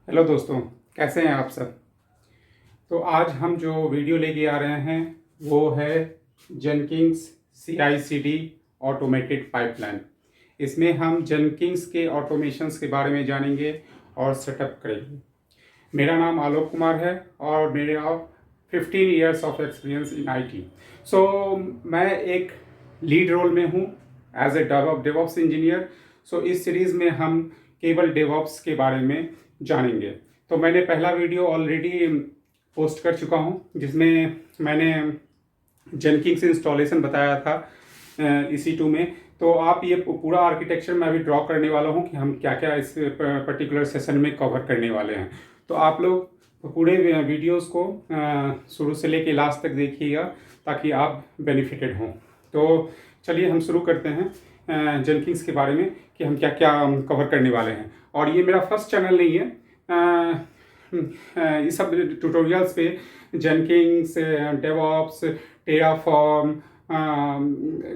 Hello दोस्तों, कैसे हैं आप सब। तो आज हम जो वीडियो लेके आ रहे हैं वो है जेनकिंस CI/CD ऑटोमेटेड पाइपलाइन। इसमें हम जेनकिंस के ऑटोमेशंस के बारे में जानेंगे और सेटअप करेंगे। मेरा नाम आलोक कुमार है और मेरा 15 years of experience in IT। सो मैं एक लीड रोल में हूँ एज ए डेवऑप्स इंजीनियर। सो इस सीरीज़ में हम केवल डेवऑप्स के बारे में जानेंगे। तो मैंने पहला वीडियो ऑलरेडी पोस्ट कर चुका हूँ जिसमें मैंने जेनकिंस इंस्टॉलेशन बताया था EC2 में। तो आप ये पूरा आर्किटेक्चर मैं अभी ड्रॉ करने वाला हूँ कि हम क्या क्या इस पर्टिकुलर सेशन में कवर करने वाले हैं। तो आप लोग पूरे वीडियोस को शुरू से लेके लास्ट तक देखिएगा ताकि आप बेनिफिटेड हों। तो चलिए हम शुरू करते हैं जेनकिंस के बारे में कि हम क्या क्या कवर करने वाले हैं। और ये मेरा फर्स्ट चैनल नहीं है। इस सब ट्यूटोरियल्स पे Jenkins, DevOps, Terraform,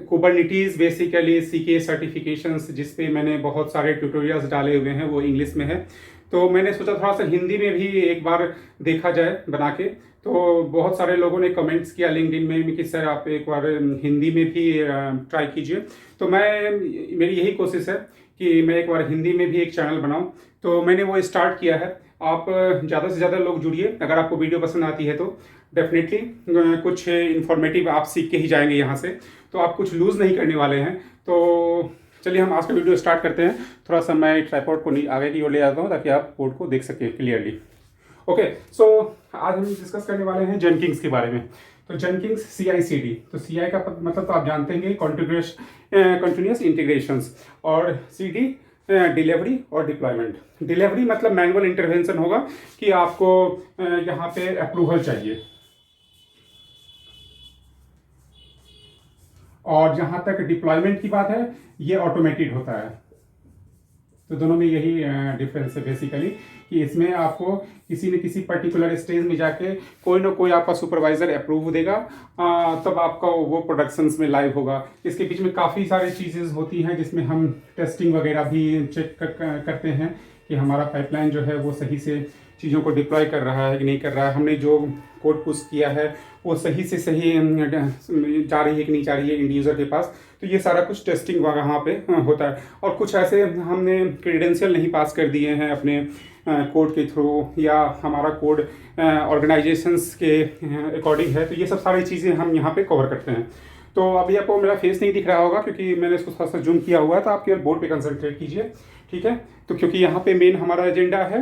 Kubernetes, basically CK certifications जिस पे मैंने बहुत सारे ट्यूटोरियल्स डाले हुए हैं वो इंग्लिश में है। तो मैंने सोचा थोड़ा सा हिंदी में भी एक बार देखा जाए बना के। तो बहुत सारे लोगों ने कमेंट्स किया लिंक्डइन में भी कि सर आप एक बार हिंदी में भी ट्राई कीजिए। तो मेरी यही कोशिश है कि मैं एक बार हिंदी में भी एक चैनल बनाऊं। तो मैंने वो स्टार्ट किया है। आप ज़्यादा से ज़्यादा लोग जुड़िए। अगर आपको वीडियो पसंद आती है तो डेफिनेटली कुछ इन्फॉर्मेटिव आप सीख के ही जाएंगे यहाँ से। तो आप कुछ लूज़ नहीं करने वाले हैं। तो चलिए हम आज का वीडियो स्टार्ट करते हैं। थोड़ा सा मैं ट्राइपॉड को आगे की ओर ले आता हूँ ताकि आप कोड को देख सकें क्लियरली। ओके, सो आज हम डिस्कस करने वाले हैं जेनकिंस के बारे में। तो जेनकिंस CI/CD, तो CI का मतलब तो आप जानते हैं कंटिन्यूस इंटीग्रेशंस, और CD डिलीवरी और डिप्लॉयमेंट। डिलीवरी मतलब मैनुअल इंटरवेंशन होगा कि आपको यहाँ पे अप्रूवल चाहिए, और जहाँ तक डिप्लॉयमेंट की बात है ये ऑटोमेटेड होता है। तो दोनों में यही डिफरेंस है बेसिकली कि इसमें आपको किसी न किसी पर्टिकुलर स्टेज में जाके कोई ना कोई आपका सुपरवाइजर अप्रूव देगा, तब आपका वो प्रोडक्शंस में लाइव होगा। इसके बीच में काफ़ी सारी चीज़ें होती हैं जिसमें हम टेस्टिंग वगैरह भी चेक करते हैं कि हमारा पाइपलाइन जो है वो सही से चीज़ों को डिप्लॉय कर रहा है कि नहीं कर रहा है, हमने जो कोड पुश किया है वो सही से सही जा रही है कि नहीं जा रही है इंड यूज़र के पास। तो ये सारा कुछ टेस्टिंग वहाँ पे होता है। और कुछ ऐसे हमने क्रेडेंशियल नहीं पास कर दिए हैं अपने कोड के थ्रू, या हमारा कोड ऑर्गेनाइजेशंस के अकॉर्डिंग है, तो ये सब सारी चीज़ें हम यहाँ पे कवर करते हैं। तो अभी आपको मेरा फेस नहीं दिख रहा होगा क्योंकि मैंने इसको थोड़ा सा जूम किया हुआ है, तो आप केवल बोर्ड पे कंसंट्रेट कीजिए, ठीक है। तो क्योंकि यहाँ पे मेन हमारा एजेंडा है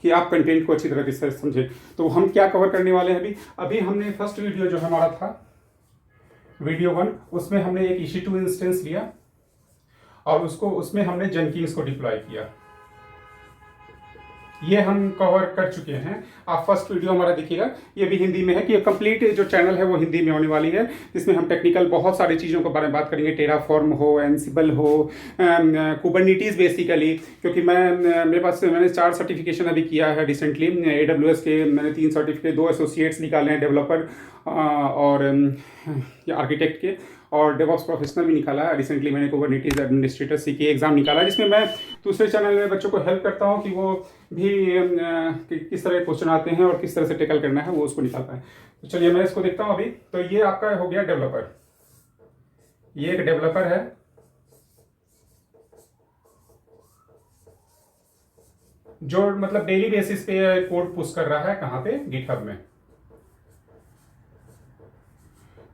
कि आप कंटेंट को अच्छी तरह से समझें। तो हम क्या कवर करने वाले हैं अभी हमने फर्स्ट वीडियो जो हमारा था वीडियो 1, उसमें हमने एक EC2 इंस्टेंस लिया और उसमें हमने जेनकिंस को डिप्लॉय किया। ये हम कवर कर चुके हैं। आप फर्स्ट वीडियो हमारा देखिएगा, ये भी हिंदी में है कि कंप्लीट जो चैनल है वो हिंदी में होने वाली है, जिसमें हम टेक्निकल बहुत सारी चीज़ों के बारे में बात करेंगे। टेराफॉर्म हो, एंसिबल हो, कुबरनिटीज़ बेसिकली, क्योंकि मैंने 4 सर्टिफिकेशन अभी किया है रिसेंटली। AWS के मैंने 3 सर्टिफिकेट, 2 एसोसिएट्स निकाले हैं, डेवलपर और आर्किटेक्ट के, और डेवऑप्स प्रोफेशनल भी निकाला है। रिसेंटली मैंने कुबरनिटीज एडमिनिस्ट्रेटर CK एग्जाम निकाला है, जिसमें मैं दूसरे चैनल में बच्चों को हेल्प करता हूं कि वो भी किस तरह के क्वेश्चन आते हैं और किस तरह से टेकल करना है वो उसको निकालता है। तो चलिए मैं इसको देखता हूं अभी। तो ये आपका हो गया डेवलपर, ये एक डेवलपर है जो मतलब डेली बेसिस पे कोड पुश कर रहा है। कहाँ पे? गिटहब में।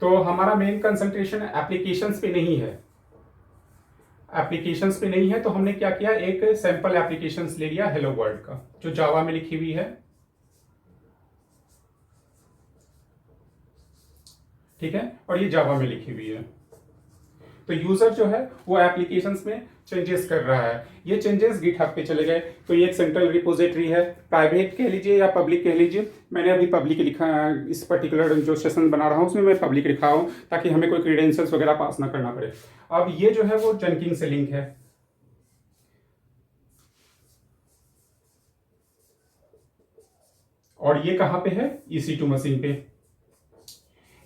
तो हमारा मेन कंसंट्रेशन एप्लीकेशंस पे नहीं है, एप्लीकेशंस पे नहीं है। तो हमने क्या किया, एक सैंपल एप्लीकेशंस ले लिया हेलो वर्ल्ड का, जो जावा में लिखी हुई है, ठीक है, और ये जावा में लिखी हुई है। तो यूजर जो है वो एप्लीकेशंस में चेंजेस कर रहा है, ये चेंजेस गिटहब पे चले गए। तो ये एक सेंट्रल रिपोजिटरी है, प्राइवेट कह लीजिए या पब्लिक कह लीजिए। मैंने अभी पब्लिक लिखा, इस पर्टिकुलर जो सेशन बना रहा हूँ उसमें मैं पब्लिक लिखा हूँ ताकि हमें कोई क्रीडेंशियल्स वगैरह पास ना करना पड़े। अब ये जो है वो जेनकिंस से लिंक है, और ये कहाँ पे है? EC2 मशीन पे।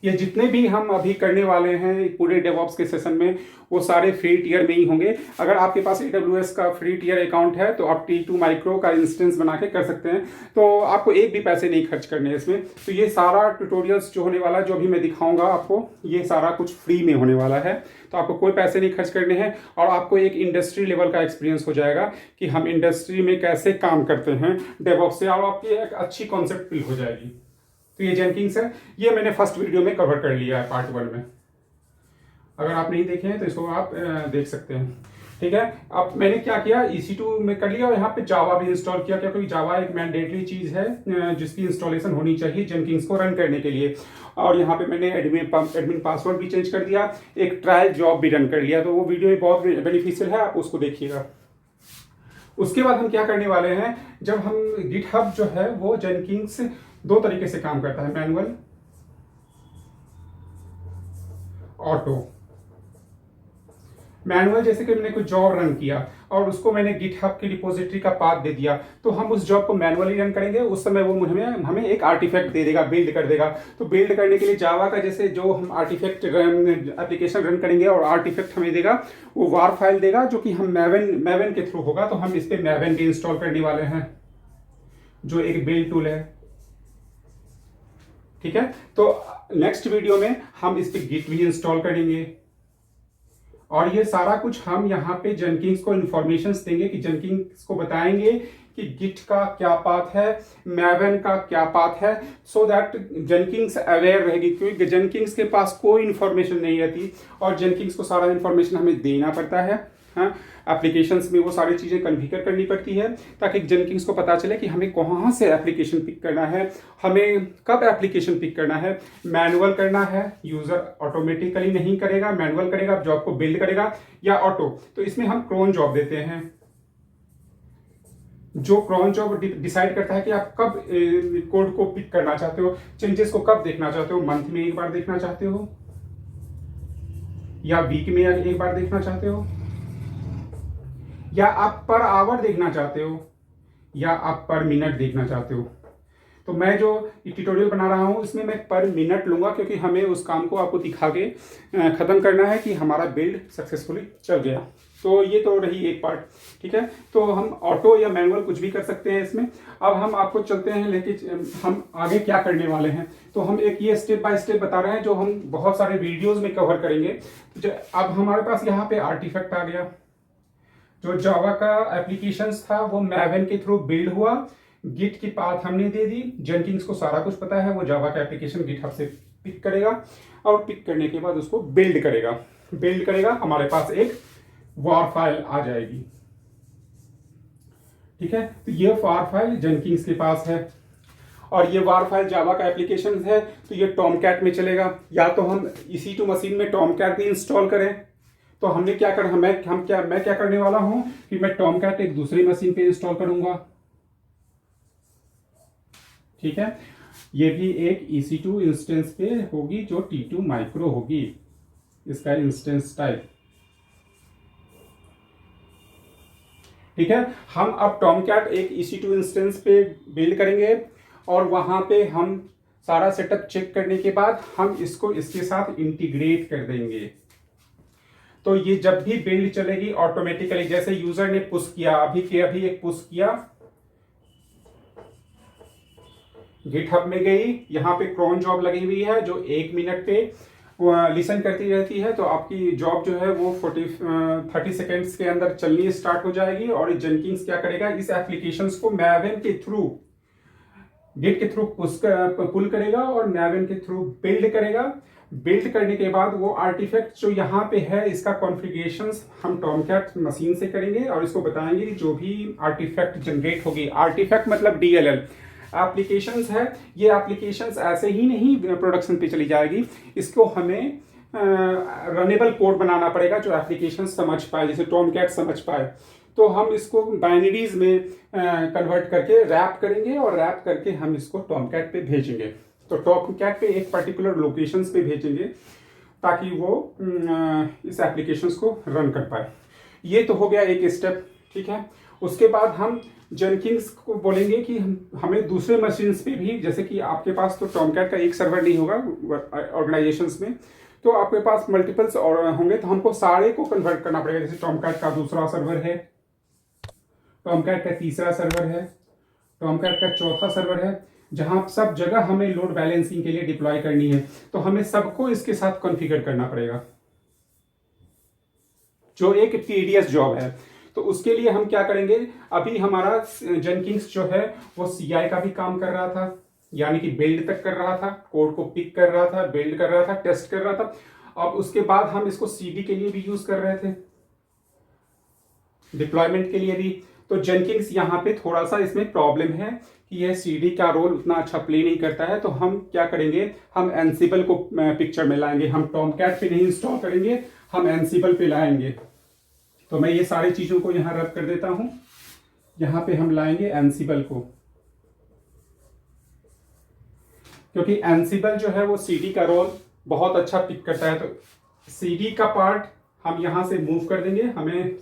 ये जितने भी हम अभी करने वाले हैं पूरे डेवऑप्स के सेशन में, वो सारे फ्री टियर में ही होंगे। अगर आपके पास AWS का फ्री टियर अकाउंट है तो आप T2 माइक्रो का इंस्टेंस बना के कर सकते हैं, तो आपको एक भी पैसे नहीं खर्च करने हैं इसमें। तो ये सारा ट्यूटोरियल्स जो होने वाला है, जो अभी मैं दिखाऊंगा आपको, ये सारा कुछ फ्री में होने वाला है। तो आपको कोई पैसे नहीं खर्च करने हैं और आपको एक इंडस्ट्री लेवल का एक्सपीरियंस हो जाएगा कि हम इंडस्ट्री में कैसे काम करते हैं डेवऑप्स से, और आपकी एक अच्छी कॉन्सेप्ट फील हो जाएगी। तो ये जेनकिंग्स है, ये मैंने फर्स्ट वीडियो में कवर कर लिया है पार्ट 1 में। अगर आप नहीं देखे हैं तो इसको आप देख सकते हैं, ठीक है। अब मैंने क्या किया, EC2 में कर लिया और यहाँ पे जावा भी इंस्टॉल किया, क्योंकि जावा एक मैंडेटरी चीज़ है जिसकी इंस्टॉलेशन होनी चाहिए जेनकिंग्स को रन करने के लिए। और यहाँ पे मैंने एडमिन पासवर्ड भी चेंज कर दिया, एक ट्रायल जॉब भी रन कर लिया। तो वो वीडियो में बहुत बेनिफिशियल है, आप उसको देखिएगा। उसके बाद हम क्या करने वाले हैं, जब हम गिटहब जो है वो जेनकिंग्स 2 तरीके से काम करता है, मैनुअल, ऑटो। मैनुअल जैसे कि मैंने कोई जॉब रन किया और उसको मैंने गिटहब की रिपोजिटरी का पाथ दे दिया, तो हम उस जॉब को मैनुअली रन करेंगे। उस समय वो हमें एक आर्टिफैक्ट दे देगा, बिल्ड कर देगा। तो बिल्ड करने के लिए जावा का जैसे जो हम आर्टिफैक्ट एप्लीकेशन रन करेंगे और आर्टिफैक्ट हमें देगा, वो वार फाइल देगा जो कि हम मैवन के थ्रू होगा। तो हम इस पर मैवन भी इंस्टॉल करने वाले हैं, जो एक बिल्ड टूल है, ठीक है। तो नेक्स्ट वीडियो में हम इस पर गिट भी इंस्टॉल करेंगे और ये सारा कुछ हम यहाँ पे जेनकिंग्स को इन्फॉर्मेशन देंगे कि जेनकिंग्स को बताएंगे कि गिट का क्या पाथ है, मैवन का क्या पाथ है, सो दैट जेनकिंग्स अवेयर रहेगी। क्योंकि जेनकिंग्स के पास कोई इन्फॉर्मेशन नहीं रहती और जेनकिंग्स को सारा इन्फॉर्मेशन हमें देना पड़ता है। हाँ, एप्लीकेशंस में वो सारी चीज़ें कॉन्फ़िगर करनी पड़ती है ताकि जेनकिंग्स को पता चले कि हमें कहाँ से एप्लीकेशन पिक करना है, हमें कब एप्लीकेशन पिक करना है। मैनुअल करना है, यूज़र ऑटोमेटिकली नहीं करेगा, मैनुअल करेगा, जॉब को बिल्ड करेगा, या ऑटो। तो इसमें हम क्रोन जॉब देते हैं, जो क्रोन जॉब डिसाइड करता है कि आप कब कोड को पिक करना चाहते हो, चेंजेस को कब देखना चाहते हो, मंथ में एक बार देखना चाहते हो या वीक में एक बार देखना चाहते हो, या आप पर आवर देखना चाहते हो, या आप पर मिनट देखना चाहते हो। तो मैं जो ट्यूटोरियल बना रहा हूँ इसमें मैं पर मिनट लूंगा, क्योंकि हमें उस काम को आपको दिखा के ख़त्म करना है कि हमारा बिल्ड सक्सेसफुली चल गया। तो ये तो रही एक पार्ट, ठीक है। तो हम ऑटो या मैनुअल कुछ भी कर सकते हैं इसमें। अब हम आपको चलते हैं लेकिन हम आगे क्या करने वाले हैं। तो हम एक ये स्टेप बाय स्टेप बता रहे हैं जो हम बहुत सारे वीडियोज में कवर करेंगे। तो अब हमारे पास यहाँ पे आर्टिफैक्ट आ गया, जो जावा का एप्लीकेशंस था वो मैवन के थ्रू बिल्ड हुआ, गिट की पाथ हमने दे दी, जेनकिंग्स को सारा कुछ पता है, वो जावा का एप्लीकेशन गिटहब से पिक करेगा और पिक करने के बाद उसको बिल्ड करेगा, हमारे पास एक वार फाइल आ जाएगी, ठीक है। तो ये वार फाइल जेनकिंग्स के पास है और ये वार फाइल जावा का एप्लीकेशन है, तो ये टॉमकैट में चलेगा। या तो हम EC2 मशीन में टॉमकैट भी इंस्टॉल करें, तो हमने क्या कर मैं क्या करने वाला हूं कि मैं टॉमकैट एक दूसरी मशीन पे इंस्टॉल करूंगा, ठीक है। ये भी एक EC2 इंस्टेंस पे होगी जो T2 माइक्रो होगी, इसका इंस्टेंस टाइप, ठीक है। हम अब टॉमकैट एक EC2 इंस्टेंस पे बिल्ड करेंगे और वहां पे हम सारा सेटअप चेक करने के बाद हम इसको इसके साथ इंटीग्रेट कर देंगे। तो ये जब भी बिल्ड चलेगी ऑटोमेटिकली, जैसे यूजर ने पुश किया, अभी एक पुश किया, गिटहब में गई, यहाँ पे क्रोन जॉब लगी हुई है जो 1 मिनट पे लिसन करती रहती है। तो आपकी जॉब जो है वो 30 सेकेंड्स के अंदर चलनी स्टार्ट हो जाएगी। और जेनकिंग्स क्या करेगा, इस एप्लीकेशंस को मैवन के थ्रू, गिट के थ्रू पुल करेगा और मैवन के थ्रू बिल्ड करेगा। बिल्ड करने के बाद वो आर्टिफैक्ट जो यहाँ पे है इसका कॉन्फ़िगरेशंस हम टॉमकैट मशीन से करेंगे और इसको बताएंगे कि जो भी आर्टिफैक्ट जनरेट होगी, आर्टिफैक्ट मतलब DLL एप्लीकेशंस है, ये एप्लीकेशंस ऐसे ही नहीं प्रोडक्शन पे चली जाएगी, इसको हमें रनेबल कोड बनाना पड़ेगा जो एप्लीकेशन समझ पाए, जैसे टॉमकैट समझ पाए। तो हम इसको बाइनरीज में कन्वर्ट करके रैप करेंगे और रैप करके हम इसको टॉमकैट पे भेजेंगे। तो टॉमकैट पे एक पर्टिकुलर लोकेशंस पे भेजेंगे ताकि वो इस एप्लीकेशंस को रन कर पाए। ये तो हो गया एक स्टेप, ठीक है। उसके बाद हम जेनकिंस को बोलेंगे कि हमें दूसरे मशीन्स पे भी, जैसे कि आपके पास तो टॉमकैट का एक सर्वर नहीं होगा ऑर्गेनाइजेशंस में, तो आपके पास मल्टीपल्स और होंगे, तो हमको सारे को कन्वर्ट करना पड़ेगा। जैसे टॉमकैट का दूसरा सर्वर है, टॉमकैट का तीसरा सर्वर है, टॉमकैट का चौथा सर्वर है, जहां सब जगह हमें लोड बैलेंसिंग के लिए डिप्लॉय करनी है। तो हमें सबको इसके साथ कॉन्फ़िगर करना पड़ेगा, जो एक टीडियस जॉब है। तो उसके लिए हम क्या करेंगे, अभी हमारा जेनकिंस जो है वो सीआई का भी काम कर रहा था, यानी कि बिल्ड तक कर रहा था, कोड को पिक कर रहा था, बिल्ड कर रहा था, टेस्ट कर रहा था। अब उसके बाद हम इसको सीडी के लिए भी यूज कर रहे थे, डिप्लॉयमेंट के लिए भी। तो जेनकिंस यहाँ पे थोड़ा सा इसमें प्रॉब्लम है कि यह सीडी का रोल उतना अच्छा प्ले नहीं करता है। तो हम क्या करेंगे, हम एनसिबल को पिक्चर में लाएंगे। हम टॉमकैट पे नहीं इंस्टॉल करेंगे, हम एनसिबल पे लाएंगे। तो मैं ये सारी चीजों को यहां रद्द कर देता हूं। यहां पे हम लाएंगे एनसिबल को, क्योंकि एनसिबल जो है वो सीडी का रोल बहुत अच्छा पिक करता है। तो सीडी का पार्ट हम यहां से मूव कर देंगे, हमें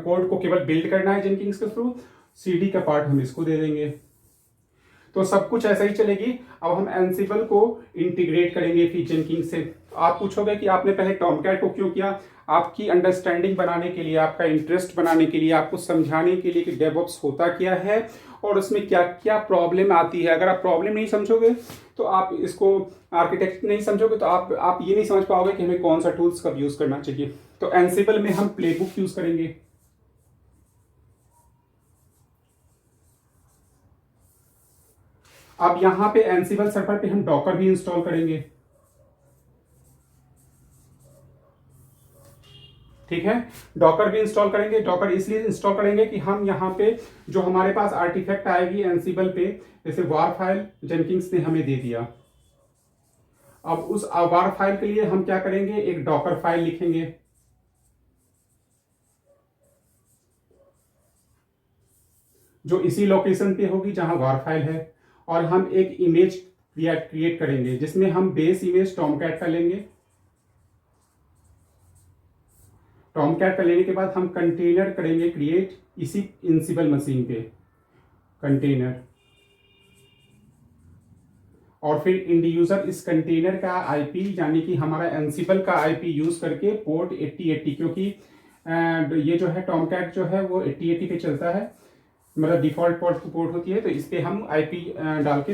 कोड को केवल बिल्ड करना है जेनकिंस के थ्रू। सीडी का पार्ट हम इसको दे देंगे, तो सब कुछ ऐसा ही चलेगी। अब हम एनसिबल को इंटीग्रेट करेंगे फिर जेनकिंस से। आप पूछोगे कि आपने पहले टॉमकैट को क्यों किया। आपकी अंडरस्टैंडिंग बनाने के लिए, आपका इंटरेस्ट बनाने के लिए, आपको समझाने के लिए कि डेवऑप्स होता क्या है और उसमें क्या क्या प्रॉब्लम आती है। अगर आप प्रॉब्लम नहीं समझोगे तो आप इसको आर्किटेक्ट नहीं समझोगे तो आप ये नहीं समझ पाओगे कि हमें कौन सा टूल्स कब यूज करना चाहिए। तो एनसिबल में हम प्लेबुक यूज करेंगे। अब यहां पे एनसिबल सर्वर पे हम डॉकर भी इंस्टॉल करेंगे, ठीक है। डॉकर भी इंस्टॉल करेंगे। डॉकर इसलिए इंस्टॉल करेंगे कि हम यहाँ पे जो हमारे पास आर्टिफैक्ट आएगी एनसिबल पे, जैसे वार फाइल जेनकिंस ने हमें दे दिया। अब उस वार फाइल के लिए हम क्या करेंगे, एक डॉकर फाइल लिखेंगे, जो इसी लोकेशन पे होगी जहां वार फाइल है। और हम एक इमेज क्रिएट करेंगे जिसमें हम बेस इमेज टॉमकैट का लेंगे। टॉमकैट का लेने के बाद हम कंटेनर करेंगे क्रिएट इसी एनसिबल मशीन पे, कंटेनर। और फिर इंड यूजर इस कंटेनर का आईपी, यानी कि हमारा एनसिबल का आईपी यूज करके पोर्ट 8080, क्योंकि ये जो है टॉमकैट जो है वो 8080 पे चलता है, मतलब डिफॉल्ट पोर्ट होती है। तो इस पे हम आईपी डाल के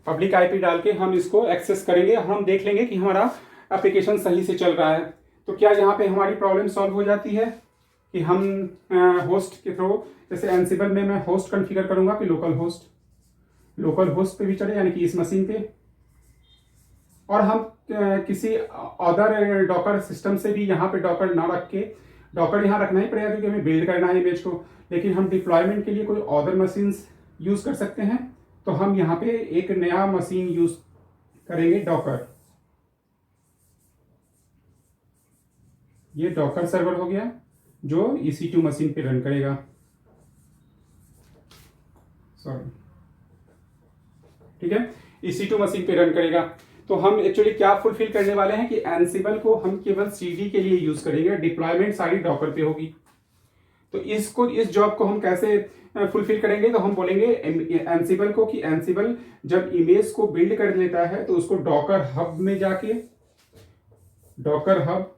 पब्लिक आईपी डाल के हम इसको एक्सेस करेंगे। हम देख लेंगे कि हमारा एप्लीकेशन सही से चल रहा है। तो क्या यहाँ पे हमारी प्रॉब्लम सॉल्व हो जाती है कि हम होस्ट के थ्रू, जैसे एनसिबल में मैं होस्ट कॉन्फ़िगर करूंगा कि लोकल होस्ट पे भी चले, यानी कि इस मशीन पे। और हम किसी अदर डॉकर सिस्टम से भी यहाँ पे डॉकर ना रख के, डॉकर यहाँ रखना ही पड़ेगा क्योंकि हमें बिल्ड करना है इमेज को, लेकिन हम डिप्लॉयमेंट के लिए कोई अदर मशीन्स यूज कर सकते हैं। तो हम यहाँ पे एक नया मशीन यूज करेंगे, डॉकर। ये डॉकर सर्वर हो गया जो EC2 मशीन पे रन करेगा, सॉरी, ठीक है, EC2 मशीन पे रन करेगा। तो हम एक्चुअली क्या फुलफिल करने वाले हैं कि एनसिबल को हम केवल सीडी के लिए यूज करेंगे, डिप्लॉयमेंट सारी डॉकर पे होगी। तो इस जॉब को हम कैसे फुलफिल करेंगे, तो हम बोलेंगे एनसिबल को कि एनसिबल जब इमेज को बिल्ड कर लेता है तो उसको डॉकर हब में जाके, डॉकर हब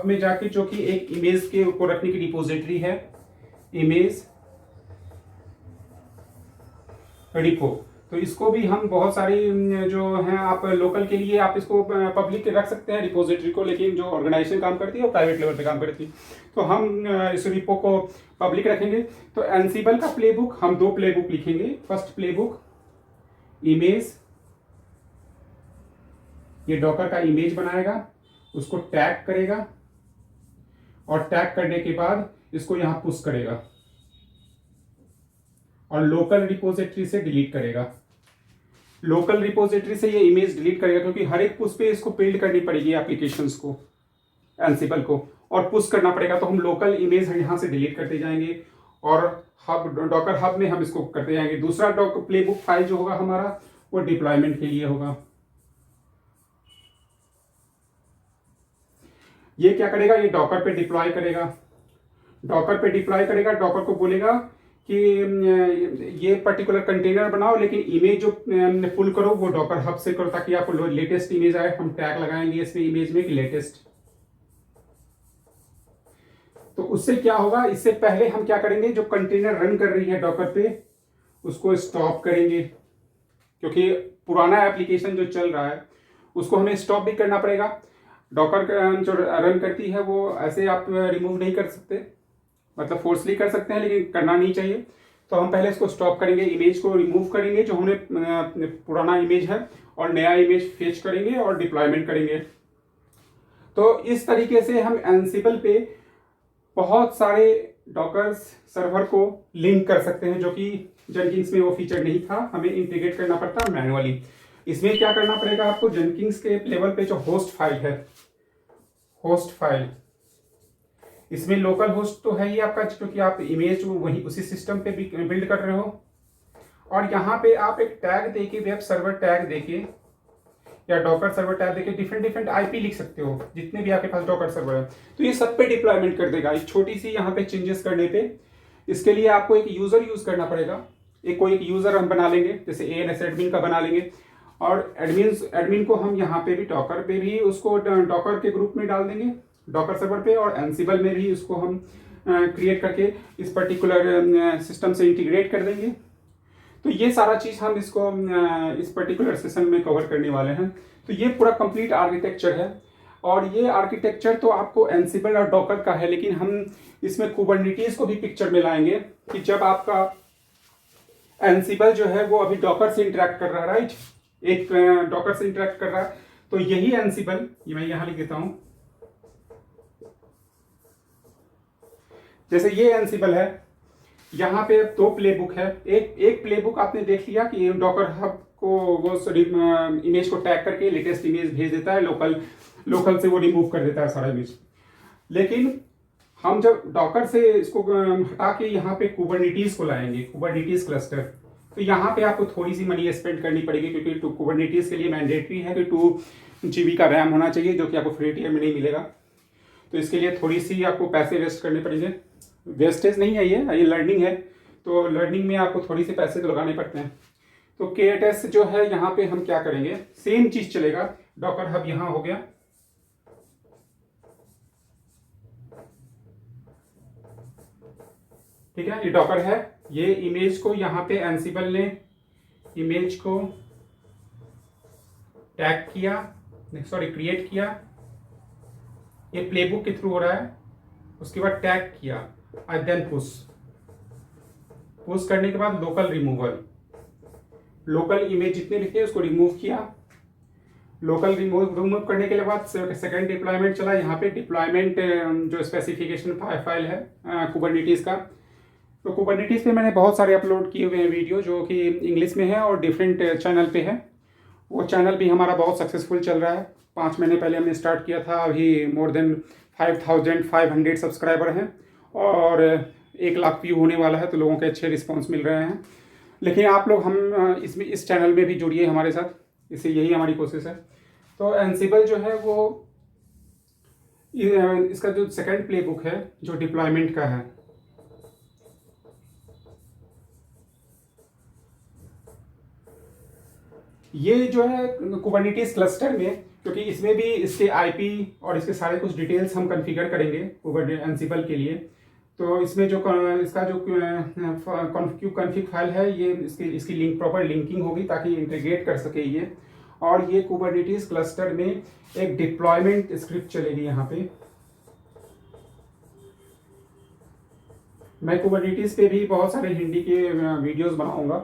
में जाके, जो कि एक इमेज के को रखने की रिपोजिटरी है, इमेज रिपो। तो इसको भी हम बहुत सारी जो हैं, आप लोकल के लिए आप इसको पब्लिक रख सकते हैं रिपोजिटरी को, लेकिन जो ऑर्गेनाइजेशन काम करती है वो प्राइवेट लेवल पे काम करती है। तो हम इस रिपो को पब्लिक रखेंगे। तो एनसिबल का प्लेबुक, हम 2 प्लेबुक लिखेंगे। फर्स्ट प्लेबुक इमेज, ये डॉकर का इमेज बनाएगा, उसको टैग करेगा और टैग करने के बाद इसको यहां पुश करेगा और लोकल रिपोजिटरी से डिलीट करेगा। लोकल रिपोजिटरी से ये इमेज डिलीट करेगा क्योंकि हर एक पुश पे इसको बिल्ड करनी पड़ेगी एप्लीकेशंस को, एनसिबल को, और पुश करना पड़ेगा। तो हम लोकल इमेज यहां से डिलीट करते जाएंगे और डॉकर हब में हम इसको करते जाएंगे। दूसरा डॉकर प्लेबुक फाइल जो होगा हमारा वो डिप्लॉयमेंट के लिए होगा। ये क्या करेगा, ये डॉकर पे डिप्लॉय करेगा। डॉकर को बोलेगा कि ये पर्टिकुलर कंटेनर बनाओ, लेकिन इमेज जो पुल करो वो डॉकर हब से करो ताकि आपको लेटेस्ट इमेज आए। हम टैग लगाएंगे इसमें इमेज में कि लेटेस्ट। तो उससे क्या होगा, इससे पहले हम क्या करेंगे, जो कंटेनर रन कर रही है डॉकर पे उसको स्टॉप करेंगे, क्योंकि पुराना एप्लीकेशन जो चल रहा है उसको हमें स्टॉप भी करना पड़ेगा। डॉकर जो रन करती है वो ऐसे आप रिमूव नहीं कर सकते, मतलब फोर्सली कर सकते हैं लेकिन करना नहीं चाहिए। तो हम पहले इसको स्टॉप करेंगे, इमेज को रिमूव करेंगे जो हमने पुराना इमेज है, और नया इमेज फेच करेंगे और डिप्लॉयमेंट करेंगे। तो इस तरीके से हम एनसिबल पे बहुत सारे डॉकर्स सर्वर को लिंक कर सकते हैं, जो कि जेनकिंग्स में वो फीचर नहीं था, हमें इंटीग्रेट करना पड़ता मैनुअली। इसमें क्या करना पड़ेगा आपको, जेनकिंग्स के लेवल पे जो होस्ट फाइल है, होस्ट फाइल, इसमें लोकल होस्ट तो है ही आपका, क्योंकि आप इमेज वही उसी सिस्टम पे भी बिल्ड कर रहे हो। और यहाँ पे आप एक टैग देके, वेब सर्वर टैग देके या डॉकर सर्वर टैग देके डिफरेंट आईपी लिख सकते हो, जितने भी आपके पास डॉकर सर्वर है। तो ये सब पे डिप्लॉयमेंट कर देगा। एक छोटी सी यहाँ पे चेंजेस करने पे, इसके लिए आपको एक यूजर यूज करना पड़ेगा। एक यूजर हम बना लेंगे, जैसे ANS एडमिन का बना लेंगे, और एडमिन को हम यहाँ पे भी डॉकर पे भी उसको डॉकर के ग्रुप में डाल देंगे, डॉकर सर्वर पे, और एनसिबल में भी उसको हम क्रिएट करके इस पर्टिकुलर सिस्टम से इंटीग्रेट कर देंगे। तो ये सारा चीज हम इसको इस पर्टिकुलर सेशन में कवर करने वाले हैं। तो ये पूरा कंप्लीट आर्किटेक्चर है, और ये आर्किटेक्चर तो आपको एनसिबल और डॉकर का है, लेकिन हम इसमें कुबरनेटिस को भी पिक्चर में लाएंगे कि जब आपका एनसिबल जो है वो अभी डॉकर से इंटरेक्ट कर रहा है, राइट, एक डॉकर से इंटरेक्ट कर रहा है, तो यही एनसिबल, ये मैं यहां लिख देता हूं, जैसे ये एनसिबल है, यहाँ पे 2 प्लेबुक है। एक प्लेबुक आपने देख लिया कि डॉकर हब को वो इमेज को टैग करके लेटेस्ट इमेज भेज देता है, लोकल से वो रिमूव कर देता है सारा इमेज। लेकिन हम जब डॉकर से इसको हटा के यहाँ पे कुबरनेटिस को लाएंगे, कुबरनेटिस क्लस्टर, तो यहाँ पे आपको थोड़ी सी मनी स्पेंड करनी पड़ेगी, क्योंकि कुबरनेटिस के लिए मैंडेटरी है कि 2 GB का रैम होना चाहिए, जो कि आपको फ्री टियर में नहीं मिलेगा। तो इसके लिए थोड़ी सी आपको पैसे वेस्ट करने पड़ेंगे। वेस्टेज नहीं है, ये लर्निंग है, तो लर्निंग में आपको थोड़ी सी पैसे तो लगाने पड़ते हैं। तो KTest जो है यहाँ पे हम क्या करेंगे, सेम चीज चलेगा। डॉकर हब यहाँ हो गया, ठीक है, ये डॉकर है। ये इमेज को यहाँ पे एनसिबल ने इमेज को टैग किया, सॉरी क्रिएट किया, ये प्लेबुक के थ्रू हो रहा है, उसके बाद टैग किया, और देन पुश करने के बाद लोकल रिमूवल, लोकल इमेज जितने भी थे उसको रिमूव किया। लोकल रिमूव करने के बाद सेकंड डिप्लॉयमेंट चला। यहाँ पे डिप्लॉयमेंट जो स्पेसिफिकेशन फाइल है कुबरनेटिस का, तो कुबरनेटिस पे मैंने बहुत सारे अपलोड किए हुए हैं वीडियो, जो कि इंग्लिश में है और डिफरेंट चैनल पे है। वो चैनल भी हमारा बहुत सक्सेसफुल चल रहा है। 5 महीने पहले हमने स्टार्ट किया था, अभी मोर देन 5500 सब्सक्राइबर हैं और 1 लाख व्यू होने वाला है, तो लोगों के अच्छे रिस्पॉन्स मिल रहे हैं। लेकिन आप लोग हम इस चैनल में भी जुड़िए हमारे साथ, इससे यही हमारी कोशिश है। तो एनसिबल जो है वो इसका जो सेकंड प्लेबुक है जो डिप्लॉयमेंट का है, ये जो है कुबरनेटिस क्लस्टर में, क्योंकि इसमें भी इसके आईपी और इसके सारे कुछ डिटेल्स हम कॉन्फ़िगर करेंगे एनसिबल के लिए। तो इसमें जो इसका जो कॉन्फ़िग फाइल है, ये इसकी लिंक प्रॉपर लिंकिंग होगी ताकि इंटीग्रेट कर सके ये। और ये कुबरनेटिस क्लस्टर में एक डिप्लॉयमेंट स्क्रिप्ट चलेगी। यहाँ पे मैं कुबरनेटिस पे भी बहुत सारे हिंदी के वीडियोस बनाऊंगा,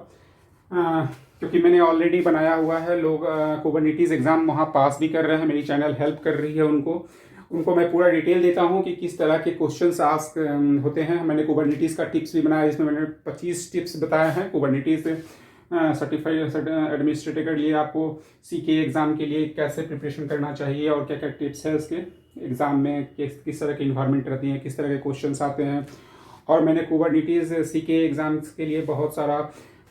क्योंकि मैंने ऑलरेडी बनाया हुआ है। लोग कुबरनेटिस एग्ज़ाम वहाँ पास भी कर रहे हैं, मेरी चैनल हेल्प कर रही है उनको मैं पूरा डिटेल देता हूँ कि किस तरह के क्वेश्चंस आस्क होते हैं। मैंने कुबरनेटिस का टिप्स भी बनाया, जिसमें मैंने 25 टिप्स बताए हैं कुबरनेटिस सर्टिफाइड एडमिनिस्ट्रेटर के लिए, आपको CK एग्ज़ाम के लिए कैसे प्रिपरेशन करना चाहिए और क्या क्या टिप्स है उसके एग्ज़ाम में, किस तरह की इन्वायरमेंट रहती है, किस तरह के क्वेश्चंस आते हैं, और मैंने कुबरनीटीज़ सीके एग्ज़ाम्स के लिए बहुत सारा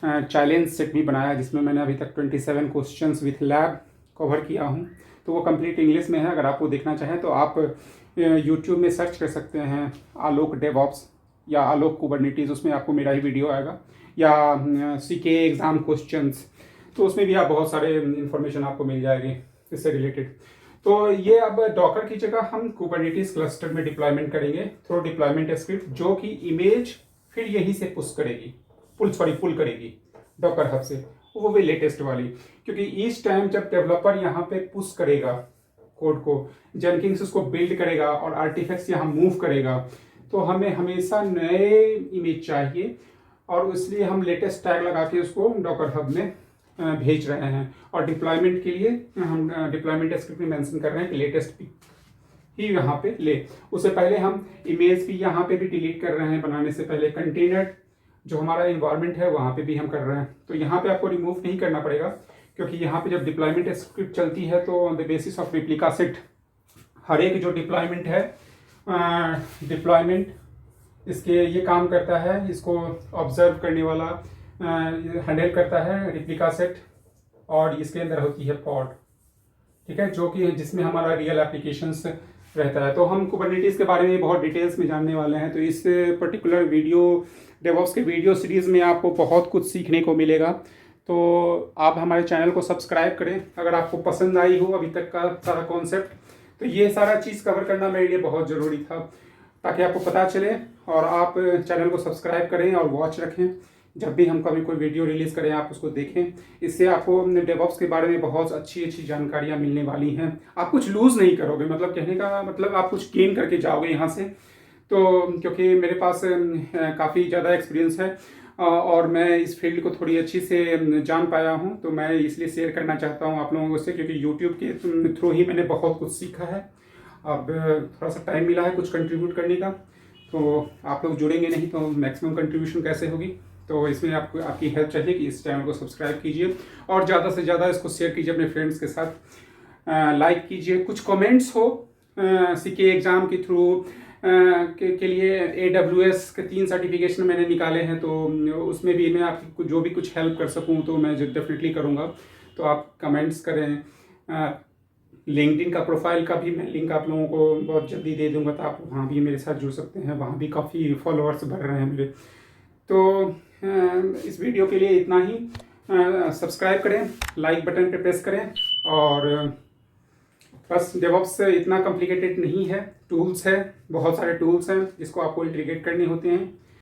चैलेंज सेट भी बनाया, जिसमें मैंने अभी तक 27 क्वेश्चंस विथ लैब कवर किया हूँ। तो वो कंप्लीट इंग्लिश में है। अगर आपको देखना चाहें तो आप यूट्यूब में सर्च कर सकते हैं आलोक डेवऑप्स या आलोक कुबरनीटीज़, उसमें आपको मेरा ही वीडियो आएगा, या सीके एग्ज़ाम क्वेश्चंस, तो उसमें भी आप बहुत सारे इन्फॉर्मेशन आपको मिल जाएगी इससे रिलेटेड। तो ये अब डॉकर की जगह हम कुबरनीटीज क्लस्टर में डिप्लॉयमेंट करेंगे थ्रू डिप्लॉयमेंट स्क्रिप्ट, जो कि इमेज फिर यहीं से पुश करेगी, पुल करेगी डॉकर हब से, वो भी लेटेस्ट वाली। क्योंकि ईच टाइम जब डेवलपर यहाँ पे पुश करेगा कोड को, जेनकिंस उसको बिल्ड करेगा और आर्टिफैक्ट्स यहाँ मूव करेगा, तो हमें हमेशा नए इमेज चाहिए, और इसलिए हम लेटेस्ट टैग लगा के उसको डॉकर हब में भेज रहे हैं। और डिप्लॉयमेंट के लिए हम डिप्लॉयमेंट स्क्रिप्ट में मेंशन कर रहे हैं कि लेटेस्ट ही यहाँ पे ले। उससे पहले हम इमेज भी यहाँ पे भी डिलीट कर रहे हैं बनाने से पहले। कंटेनर जो हमारा इन्वायरमेंट है वहाँ पे भी हम कर रहे हैं, तो यहाँ पे आपको रिमूव नहीं करना पड़ेगा, क्योंकि यहाँ पे जब डिप्लॉयमेंट स्क्रिप्ट चलती है तो on the basis of replica set हर एक जो डिप्लॉयमेंट है, डिप्लॉयमेंट इसके ये काम करता है, इसको ऑब्जर्व करने वाला हैंडल करता है रिप्लिका सेट, और इसके अंदर होती है पॉड, ठीक है, जो कि जिसमें हमारा रियल एप्लीकेशंस रहता है। तो हम कुबरनीटीज़ के बारे में बहुत डिटेल्स में जानने वाले हैं। तो इस पर्टिकुलर वीडियो डेवऑप्स के वीडियो सीरीज़ में आपको बहुत कुछ सीखने को मिलेगा। तो आप हमारे चैनल को सब्सक्राइब करें अगर आपको पसंद आई हो अभी तक का सारा कॉन्सेप्ट। तो ये सारा चीज़ कवर करना मेरे लिए बहुत ज़रूरी था, ताकि आपको पता चले, और आप चैनल को सब्सक्राइब करें और वॉच रखें। जब भी हम कभी कोई वीडियो रिलीज़ करें आप उसको देखें। इससे आपको डेवऑप्स के बारे में बहुत अच्छी अच्छी जानकारियाँ मिलने वाली हैं। आप कुछ लूज़ नहीं करोगे, मतलब कहने का मतलब आप कुछ गेन करके जाओगे यहाँ से। तो क्योंकि मेरे पास काफ़ी ज़्यादा एक्सपीरियंस है और मैं इस फील्ड को थोड़ी अच्छी से जान पाया हूँ, तो मैं इसलिए शेयर करना चाहता हूँ आप लोगों से, क्योंकि यूट्यूब के थ्रू ही मैंने बहुत कुछ सीखा है। अब थोड़ा सा टाइम मिला है कुछ कंट्रीब्यूट करने का, तो आप लोग जुड़ेंगे नहीं तो मैक्सिमम कंट्रीब्यूशन कैसे होगी। तो इसमें आपको आपकी हेल्प चाहिए कि इस चैनल को सब्सक्राइब कीजिए और ज़्यादा से ज़्यादा इसको शेयर कीजिए अपने फ्रेंड्स के साथ, लाइक कीजिए। कुछ कमेंट्स हो सीके एग्ज़ाम के थ्रू के लिए AWS के 3 सर्टिफिकेशन मैंने निकाले हैं, तो उसमें भी मैं आपकी जो भी कुछ हेल्प कर सकूं तो मैं डेफिनेटली करूंगा। तो आप कमेंट्स करें। लिंक्डइन का प्रोफाइल का भी मैं लिंक आप लोगों को बहुत जल्दी दे दूंगा, तो आप वहाँ भी मेरे साथ जुड़ सकते हैं। वहाँ भी काफ़ी फॉलोअर्स बढ़ रहे हैं मेरे। तो इस वीडियो के लिए इतना ही। सब्सक्राइब करें, लाइक बटन पे प्रेस करें, और बस डेवऑप्स इतना कॉम्प्लिकेटेड नहीं है, टूल्स है, बहुत सारे टूल्स हैं जिसको आपको इंटीग्रेट करने होते हैं।